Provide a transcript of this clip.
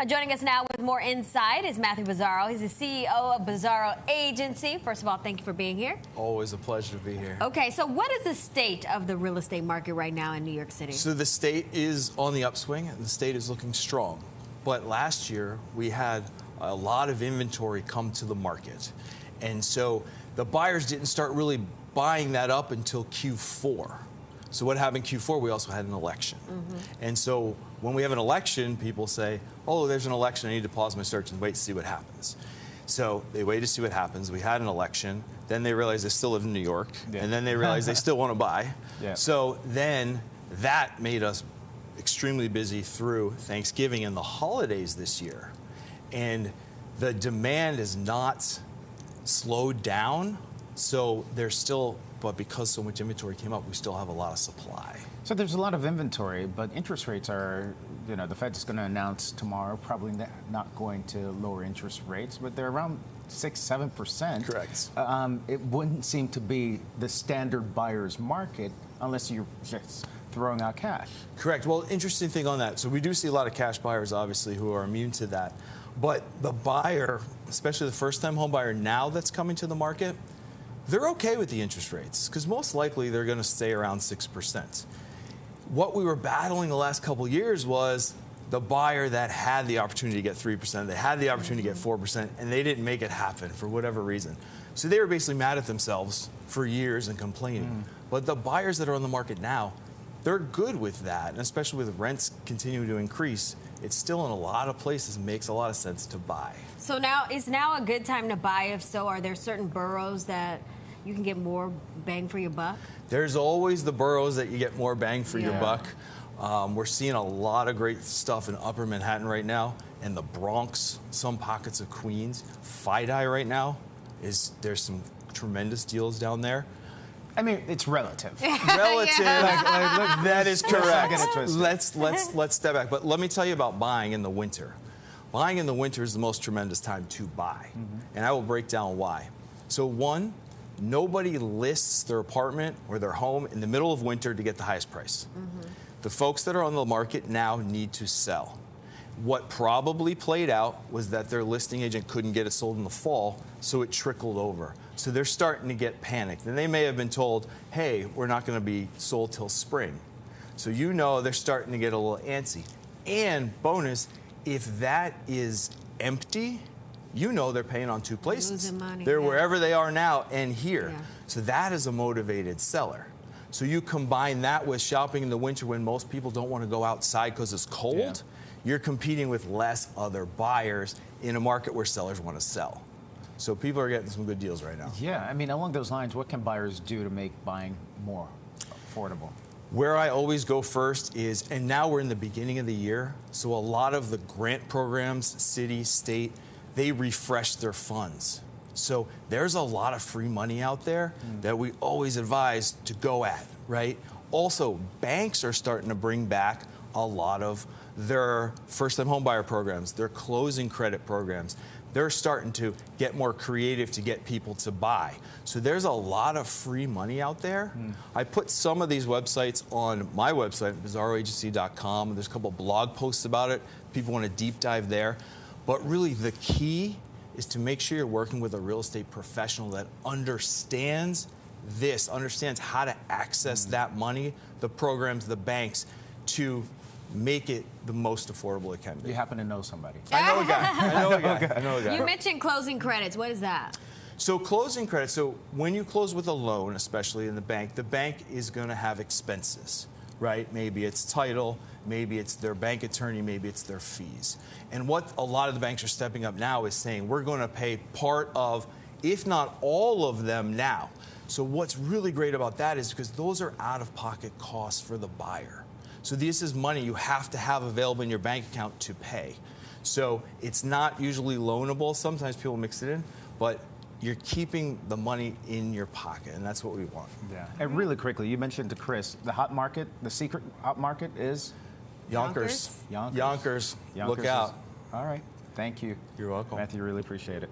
Joining us now with more insight is Matthew Bizzarro. He's the CEO of Bizzarro Agency. First of all, thank you for being here. Always a pleasure to be here. Okay, so what is the state of the real estate market right now in New York City? So the state is on the upswing, and the state is looking strong. But last year, we had a lot of inventory come to the market. And so the buyers didn't start really buying that up until Q4. So what happened in Q4, we also had an election. And so when we have an election, people say, oh, there's an election, I need to pause my search and wait to see what happens. So they wait to see what happens. We had an election. Then they realized they still live in New York. And then they realized they still want to buy. So then that made us extremely busy through Thanksgiving and the holidays this year. And the demand is not slowed down. So there's still, but because so much inventory came up, we still have a lot of supply. So there's a lot of inventory, but interest rates are, you know, the Fed's going to announce tomorrow, probably not going to lower interest rates, but they're around 6-7%. Correct. It wouldn't seem to be the standard buyer's market unless you're just throwing out cash. Correct. Well, interesting thing on that. So we do see a lot of cash buyers, obviously, who are immune to that. But the buyer, especially the first-time home buyer now that's coming to the market, they're okay with the interest rates because most likely they're going to stay around 6%. What we were battling the last couple of years was the buyer that had the opportunity to get 3%, they had the opportunity to get 4%, and they didn't make it happen for whatever reason. So they were basically mad at themselves for years and complaining. But the buyers that are on the market now, they're good with that, and especially with rents continuing to increase, it's still in a lot of places makes a lot of sense to buy. So is now a good time to buy? If so, are there certain boroughs that you can get more bang for your buck? There's always the boroughs that you get more bang for your buck. We're seeing a lot of great stuff in Upper Manhattan right now, and the Bronx, some pockets of Queens. FiDi right now, there's some tremendous deals down there. I mean, it's relative. Relative. That is correct. Let's step back. But let me tell you about buying in the winter. Buying in the winter is the most tremendous time to buy. And I will break down why. So one, nobody lists their apartment or their home in the middle of winter to get the highest price. The folks that are on the market now need to sell. What probably played out was that their listing agent couldn't get it sold in the fall, so it trickled over. So they're starting to get panicked. And they may have been told, hey, we're not going to be sold till spring. So you know they're starting to get a little antsy. And bonus, if that is empty, you know they're paying on two places. Money, they're wherever they are now and here. So that is a motivated seller. So you combine that with shopping in the winter when most people don't want to go outside because it's cold. You're competing with less other buyers in a market where sellers want to sell. So people are getting some good deals right now. Yeah, I mean, along those lines, what can buyers do to make buying more affordable? Where I always go first is, and now we're in the beginning of the year, so a lot of the grant programs, city, state, they refresh their funds. So there's a lot of free money out there that we always advise to go at, right? Also, banks are starting to bring back a lot of their first-time homebuyer programs, their closing credit programs. They're starting to get more creative to get people to buy. So there's a lot of free money out there. I put some of these websites on my website, bizzarroagency.com. There's a couple blog posts about it. People want to deep dive there. But really the key is to make sure you're working with a real estate professional that understands this, understands how to access that money, the programs, the banks, to make it the most affordable it can be. You happen to know somebody. I know a guy. I know a guy. You mentioned closing credits. What is that? So closing credits, so when you close with a loan, especially in the bank is going to have expenses, right? Maybe it's title, maybe it's their bank attorney, maybe it's their fees. And what a lot of the banks are stepping up now is saying we're going to pay part of, if not all of them now. So what's really great about that is because those are out-of-pocket costs for the buyer. So this is money you have to have available in your bank account to pay. So it's not usually loanable. Sometimes people mix it in, but you're keeping the money in your pocket, and that's what we want. Yeah. And really quickly, you mentioned to Chris, the hot market, the secret hot market is? Yonkers. Look out. All right. Thank you. You're welcome. Matthew, really appreciate it.